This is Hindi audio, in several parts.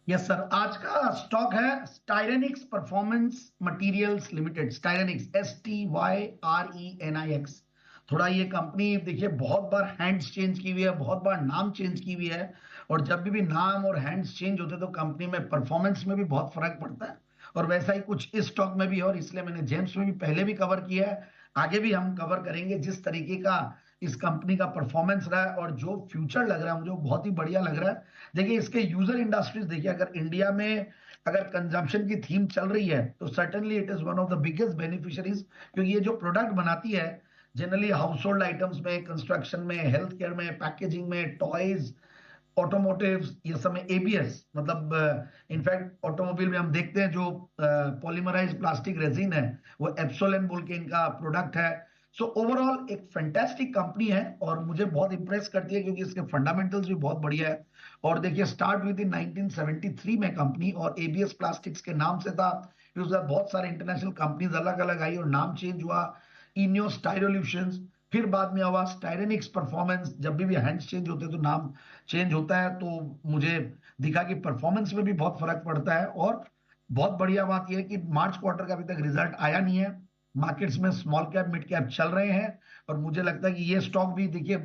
यस सर, आज का स्टॉक है स्टाइरेनिक्स परफॉर्मेंस मटेरियल्स लिमिटेड। स्टाइरेनिक्स, STYRENIX। थोड़ा ये कंपनी देखिए बहुत बार हैंड्स चेंज की हुई है, बहुत बार नाम चेंज की हुई है। और जब भी नाम और हैंड्स चेंज होते हैं तो कंपनी में परफॉर्मेंस में भी बहुत फर्क पड़ता है। और वैसा ही कुछ इस स्टॉक में भी है, और इसलिए मैंने जेम्स में भी पहले भी कवर किया है, आगे भी हम कवर करेंगे। जिस तरीके का इस कंपनी का परफॉर्मेंस रहा है और जो फ्यूचर लग रहा है मुझे वो बहुत ही बढ़िया लग रहा है। देखिए इसके यूजर इंडस्ट्रीज देखिए, अगर इंडिया में अगर कंजम्पशन की थीम चल रही है तो certainly it is one of the biggest beneficiaries, क्योंकि ये जो प्रोडक्ट बनाती है जनरली हाउस होल्ड आइटम्स में, कंस्ट्रक्शन में, हेल्थ केयर में, पैकेजिंग में, टॉयज, ऑटोमोटिव, ये सब में एबीएस, मतलब इनफैक्ट ऑटोमोबाइल में हम देखते हैं जो पॉलीमराइज प्लास्टिक रेजिन है वो एप्सोलन बोल के इनका प्रोडक्ट है। सो ओवरऑल एक फैंटास्टिक कंपनी है और मुझे बहुत इंप्रेस करती है क्योंकि इसके फंडामेंटल्स भी बहुत बढ़िया है। और देखिए स्टार्ट हुई थी 1973 में कंपनी, और एबीएस प्लास्टिक्स के नाम से था। फिर उसके बाद बहुत सारे इंटरनेशनल कंपनीज अलग अलग आई और नाम चेंज हुआ, इनियो स्टाइरोल्यूशंस। फिर बाद में हुआ स्टाइरेनिक्स परफॉर्मेंस। जब भी हैंड्स चेंज होते हैं तो नाम चेंज होता है, तो मुझे दिखा कि परफॉर्मेंस में भी बहुत फर्क पड़ता है। और बहुत बढ़िया बात यह है कि मार्च क्वार्टर का अभी तक रिजल्ट आया नहीं है। मार्केट्स में स्मॉल कैप मिड कैप चल रहे हैं, और मुझे लगता है कि ये स्टॉक भी देखिए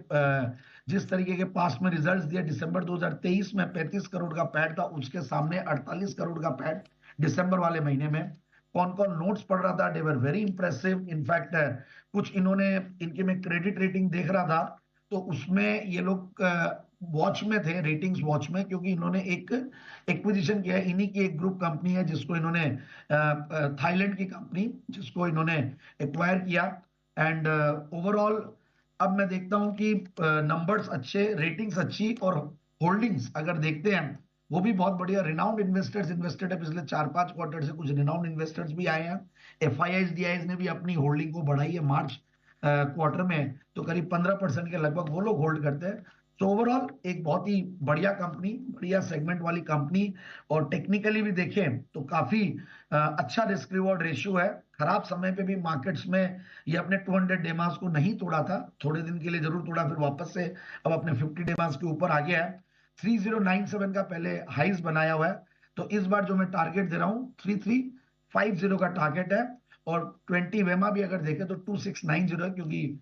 जिस तरीके के पास्ट में रिजल्ट्स दिए, दिसंबर 2023 में 35 करोड़ का पैड था, उसके सामने 48 करोड़ का पैड दिसंबर वाले महीने में। कौन कौन नोट्स पढ़ रहा था, दे वर वेरी इंप्रेसिव। इनफैक्ट कुछ इन्होंने, इनके में क्रेडिट रेटिंग देख रहा था तो उसमें ये लोग वॉच में थे, रेटिंग्स वॉच में, क्योंकि इन्होंने एक एक्विजिशन किया है। इन्हीं की एक ग्रुप कंपनी है जिसको इन्होंने, थाईलैंड की कंपनी जिसको इन्होंने एक्वायर किया। एंड ओवरऑल अब मैं देखता हूं कि नंबर्स अच्छे, रेटिंग्स अच्छी, और होल्डिंग्स अगर देखते हैं वो भी बहुत बढ़िया। रिनाउंड इन्वेस्टर्स इन्वेस्टेड है पिछले 4-5 क्वार्टर से, कुछ रिनाउंड इन्वेस्टर्स भी आए हैं। एफआईआईज डीआईज ने भी अपनी होल्डिंग को बढ़ाई है मार्च क्वार्टर में, तो करीब 15% के लगभग वो लोग होल्ड करते हैं। तो ओवरऑल एक बहुत ही बढ़िया कंपनी, बढ़िया सेगमेंट वाली कंपनी। और टेक्निकली भी देखें तो काफी अच्छा रिस्क रिवॉर्ड रेशियो है। खराब समय पे भी मार्केट्स में ये अपने 200 डेमास को नहीं तोड़ा था, थोड़े दिन के लिए जरूर तोड़ा, फिर वापस से अब अपने 50 डेमास के ऊपर आ गया है। 3097 का पहले हाइस बनाया हुआ है। तो इस बार जो मैं टारगेट दे रहा हूं 3350 का टारगेट है। और 20 वेमा भी अगर देखें तो 2690 है, क्योंकि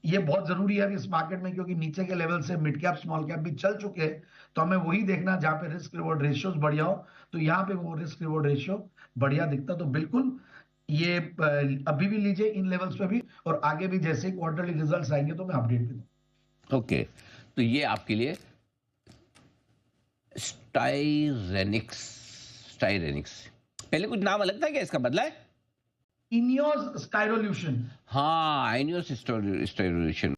ये बहुत जरूरी है इस मार्केट में, क्योंकि नीचे के लेवल से मिड कैप स्मॉल कैप भी चल चुके हैं। तो हमें वही देखना जहां पे रिस्क रिवॉर्ड रेशियोज बढ़िया हो। तो यहाँ पे वो रिस्क रिवॉर्ड रेशियो बढ़िया दिखता, तो बिल्कुल ये अभी भी लीजिए इन लेवल्स पे भी, और आगे भी जैसे क्वार्टरली रिजल्ट्स आएंगे तो मैं अपडेट भी दूँ। ओके, तो ये आपके लिए स्टाइरेनिक्स। स्टाइरेनिक्स पहले कुछ नाम अलग था क्या, इसका बदला है? इनियोस स्टाइरोल्यूशन। हाँ, आइनियस स्टाइरेशन।